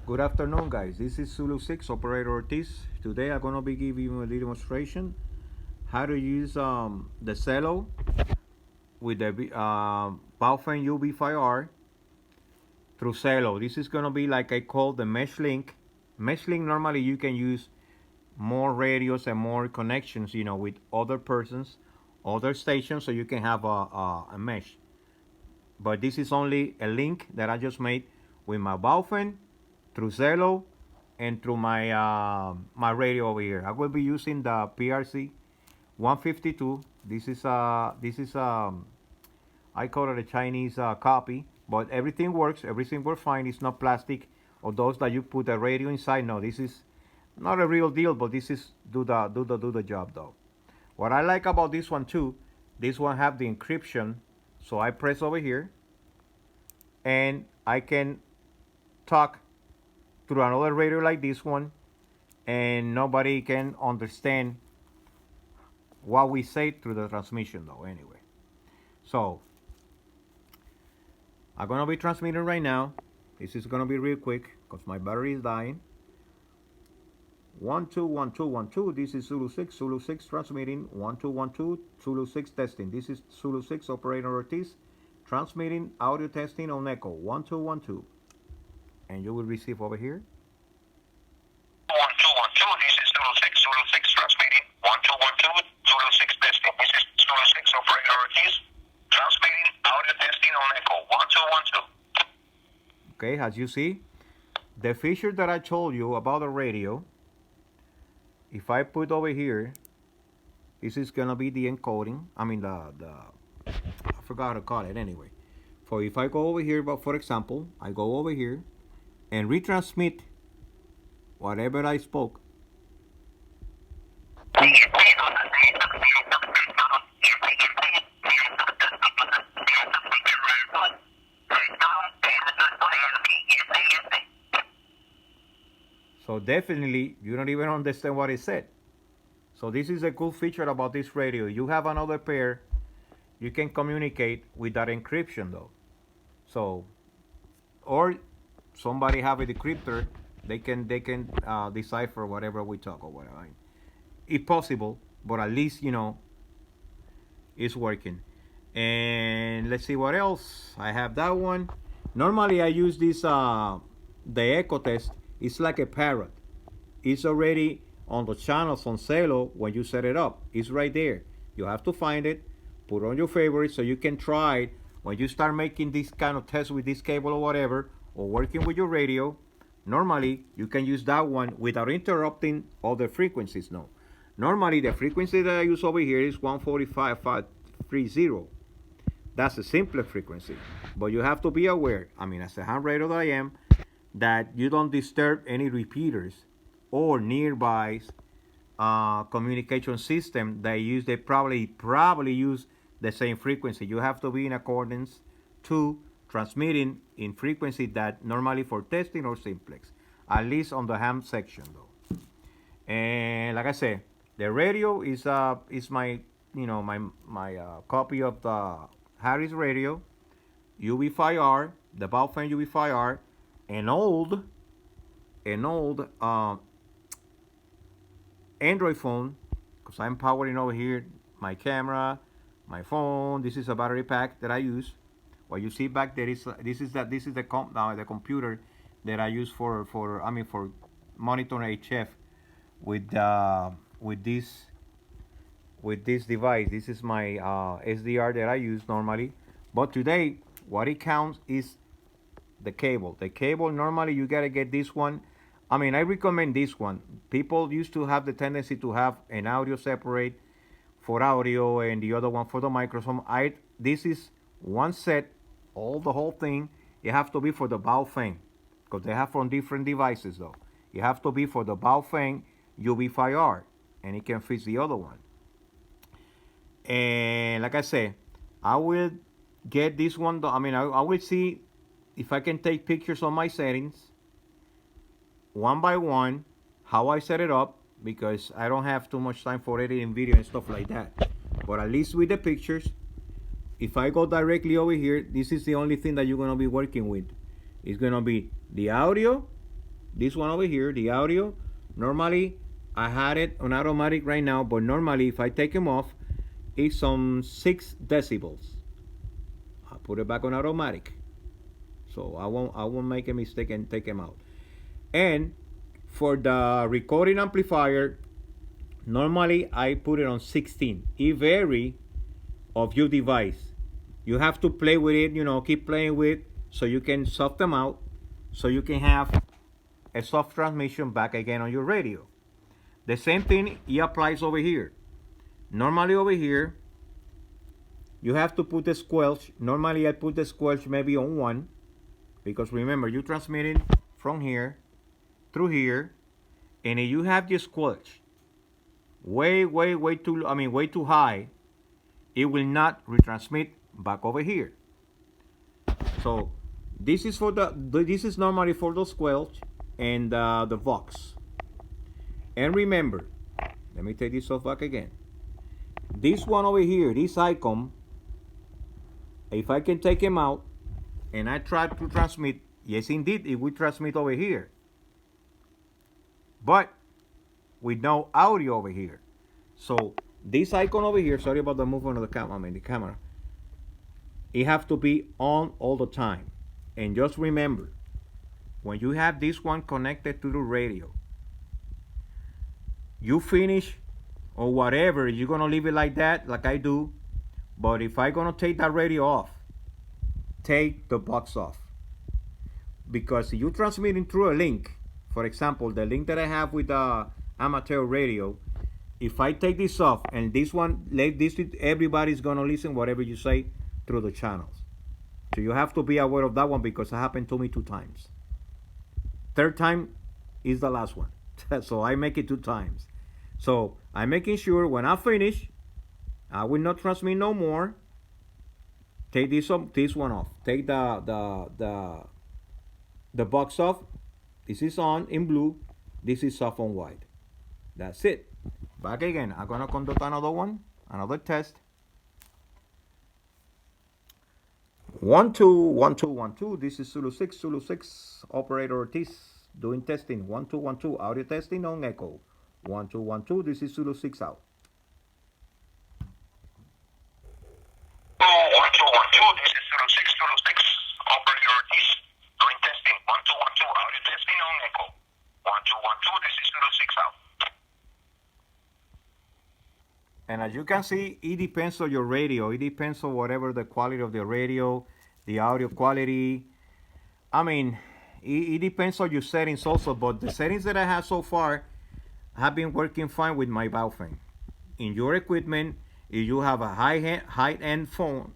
Good afternoon, guys. This is Zulu 6 Operator Ortiz. Today I'm going to be giving you a little demonstration how to use the Zello with the Baofeng UV5R through Zello. This is going to be like I call the mesh link. Mesh link, normally you can use more radios and more connections, with other persons, other stations, so you can have a mesh. But this is only a link that I just made with my Baofeng through Zello and through my radio over here. I will be using the PRC 152. This is I call it a Chinese copy, but everything works. Everything works fine. It's not plastic or those that you put the radio inside. No, this is not a real deal, but this is do the job though. What I like about this one too, this one have the encryption. So I press over here, and I can talk through another radio like this one, and nobody can understand what we say through the transmission though anyway. So I'm gonna be transmitting right now. This is gonna be real quick because my battery is dying. 121212. This is Zulu 6 transmitting. 1212 Zulu 6 testing. This is Zulu 6 Operator Ortiz transmitting audio testing on echo 1212, and you will receive over here 1212, this is Zulu 6 transmitting. 1212, Zulu 6 testing. This is Zulu 6 Operator Ortiz transmitting audio testing on echo 1212. Okay, as you see, the feature that I told you about the radio, if I put over here, this is gonna be the encoding. I mean I forgot how to call it anyway. For if I go over here, but for example, I go over here and retransmit whatever I spoke. So definitely you don't even understand what it said. So this is a cool feature about this radio. You have another pair, you can communicate with that encryption though. So, or somebody have a decryptor, they can decipher whatever we talk or whatever. If possible, but at least it's working. And let's see what else. I have that one. Normally I use this the echo test. It's like a parrot. It's already on the channels on Zello when you set it up. It's right there. You have to find it, put on your favorites so you can try it when you start making this kind of test with this cable or whatever, or working with your radio. Normally you can use that one without interrupting other frequencies. No. Normally the frequency that I use over here is 145.530. That's a simpler frequency. But you have to be aware, I mean, as a ham radio that I am, that you don't disturb any repeaters or nearby communication system that they probably use the same frequency. You have to be in accordance to transmitting in frequency that normally for testing or simplex, at least on the ham section though. And like I said, the radio is my my copy of the Harris radio UV5R, the Baofeng UV5R, an old Android phone, because I'm powering over here my camera, my phone. This is a battery pack that I use. What you see back there is the computer that I use for monitoring HF with this device. This is my SDR that I use normally. But today, what it counts is the cable. The cable, normally you gotta get this one. I mean, I recommend this one. People used to have the tendency to have an audio separate for audio and the other one for the microphone. This is one set, the whole thing. You have to be for the Baofeng, because they have from different devices though. You have to be for the Baofeng UV5R, and it can fit the other one. And like I said, I will get this one. I mean, I will see if I can take pictures on my settings one by one, how I set it up, because I don't have too much time for editing video and stuff like that. But at least with the pictures, if I go directly over here, this is the only thing that you're going to be working with. It's going to be the audio this one over here, the audio, normally I had it on automatic right now, but normally if I take them off, it's on 6 decibels. I put it back on automatic, so I won't make a mistake and take them out. And for the recording amplifier, normally I put it on 16. It vary of your device. You have to play with it, keep playing with it so you can soft them out, so you can have a soft transmission back again on your radio. The same thing it applies over here. Normally over here, you have to put the squelch. Normally I put the squelch maybe on 1, because remember, you're transmitting from here through here, and if you have your squelch way too high, it will not retransmit back over here. So this is normally for the squelch and the Vox. And remember, let me take this off back again. This one over here, this icon, if I can take him out and I try to transmit, yes indeed, it will transmit over here, but with no audio over here. So this icon over here, sorry about the movement of the camera, it have to be on all the time. And just remember, when you have this one connected to the radio, you finish or whatever, you're gonna leave it like that, like I do. But if I'm gonna take that radio off, take the box off. Because you're transmitting through a link, for example, the link that I have with the amateur radio, if I take this off and this one, everybody's gonna listen whatever you say through the channels. So you have to be aware of that one, because it happened to me 2 times. 3rd time is the last one. So I make it 2 times. So I'm making sure when I finish, I will not transmit no more. Take this one off. Take the box off. This is on in blue. This is off on white. That's it. Back again. I'm gonna conduct another one, another test. 1 2 1 2 1 2. This is Zulu 6. Operator Ortiz doing testing. 1 2 1 2. Audio testing on echo. 1 2 1 2. This is Zulu 6 out. 1 2 1 2. This is Zulu 6. Operator Ortiz doing testing. 1 2 1 2. Audio testing on echo. 1 2 1 2. This is Zulu 6 out. And as you can see, it depends on your radio. It depends on whatever the quality of the radio, the audio quality. I mean, it depends on your settings also, but the settings that I have so far have been working fine with my Baofeng. In your equipment, if you have a high-end phone,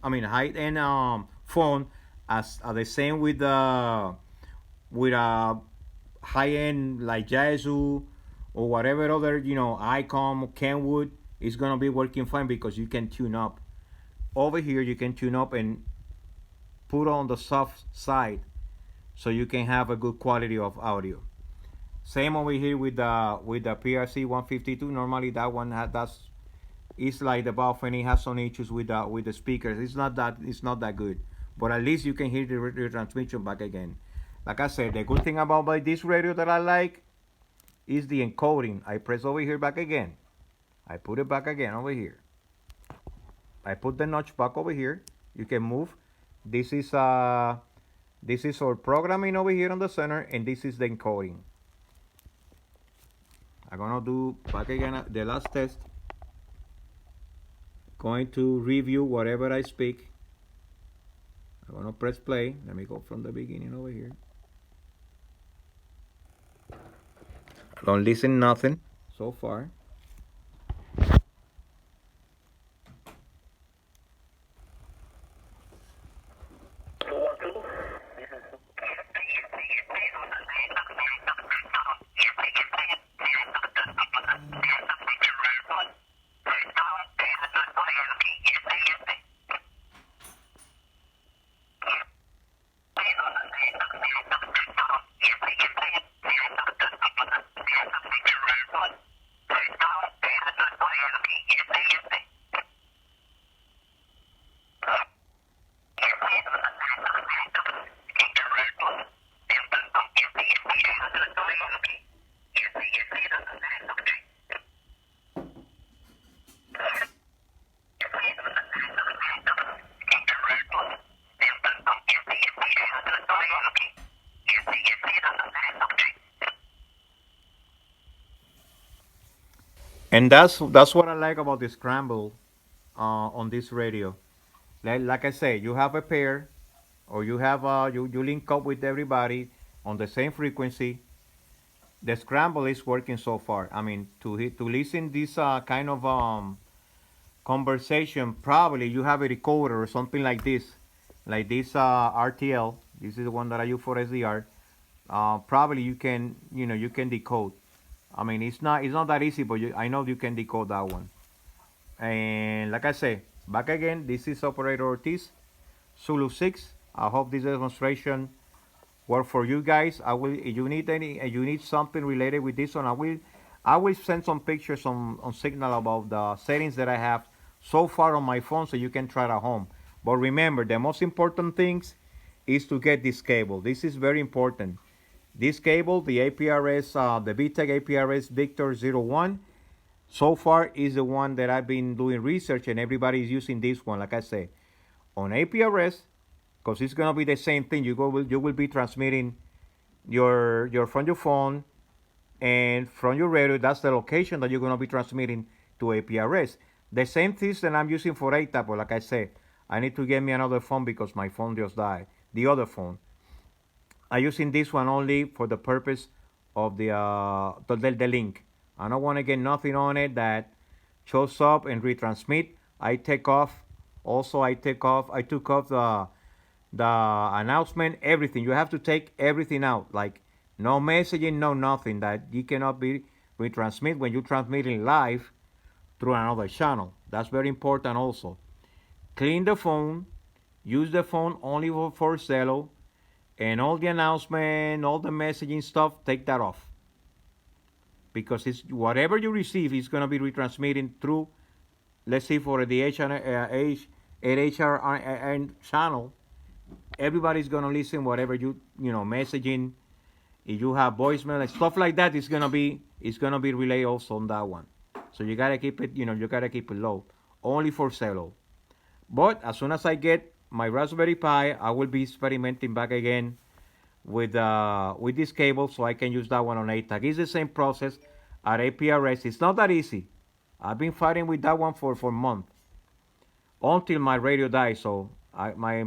phone, as the same with a high-end like Yaesu or whatever other, ICOM, Kenwood, it's gonna be working fine, because you can tune up. Over here, you can tune up and put on the soft side, so you can have a good quality of audio. Same over here with the PRC 152. Normally that one it's like the Baofeng. It has some issues with the speakers. It's not that good, but at least you can hear the transmission back again. Like I said, the good thing about this radio that I like is the encoding. I press over here back again. I put it back again over here. I put the notch back over here. You can move. This is our programming over here on the center, and this is the encoding. I'm gonna do back again the last test. Going to review whatever I speak. I'm gonna press play. Let me go from the beginning over here. Don't listen nothing so far. And that's what I like about the scramble on this radio. Like I say, you have a pair, or you have you link up with everybody on the same frequency. The scramble is working so far. I mean, to listen this kind of conversation, probably you have a recorder or something like this RTL. This is the one that I use for SDR. Probably you can decode. I mean, it's not that easy, but I know you can decode that one. And like I say, back again, this is Operator Ortiz, Zulu 6. I hope this demonstration worked for you guys. I will, if you need something related with this one, I will send some pictures on Signal about the settings that I have so far on my phone so you can try it at home. But remember, the most important things is to get this cable. This is very important. This cable, the APRS, the VTech APRS Victor 01, so far is the one that I've been doing research and everybody is using this one. Like I say, on APRS, because it's gonna be the same thing. You will be transmitting your from your phone and from your radio. That's the location that you're gonna be transmitting to APRS. The same system I'm using for ATAP, but like I said, I need to get me another phone because my phone just died. The other phone. I'm using this one only for the purpose of the link. I don't want to get nothing on it that shows up and retransmit. I take off. Also, I take off. I took off the announcement, everything. You have to take everything out, like no messaging, no nothing that you cannot be retransmit when you're transmitting live through another channel. That's very important also. Clean the phone. Use the phone only for Zello, and all the announcement, all the messaging stuff, take that off because it's whatever you receive is going to be retransmitting through. Let's see, for the HR channel, everybody's going to listen whatever messaging. If you have voicemail and stuff like that, it's gonna be relayed also on that one. So you gotta keep it, you gotta keep it low, only for Zello. But as soon as I get my Raspberry Pi, I will be experimenting back again with this cable so I can use that one on ATAG. It's the same process at APRS. It's not that easy. I've been fighting with that one for months until my radio died. So my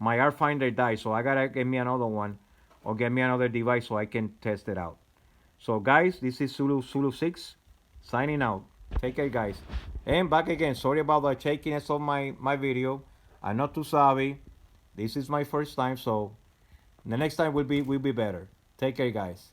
R finder died. So I gotta get me another one or get me another device so I can test it out. So guys, this is Zulu 6 signing out. Take care, guys. And back again. Sorry about the shakiness of my video. I'm not too savvy. This is my first time, so the next time will be better. Take care, guys.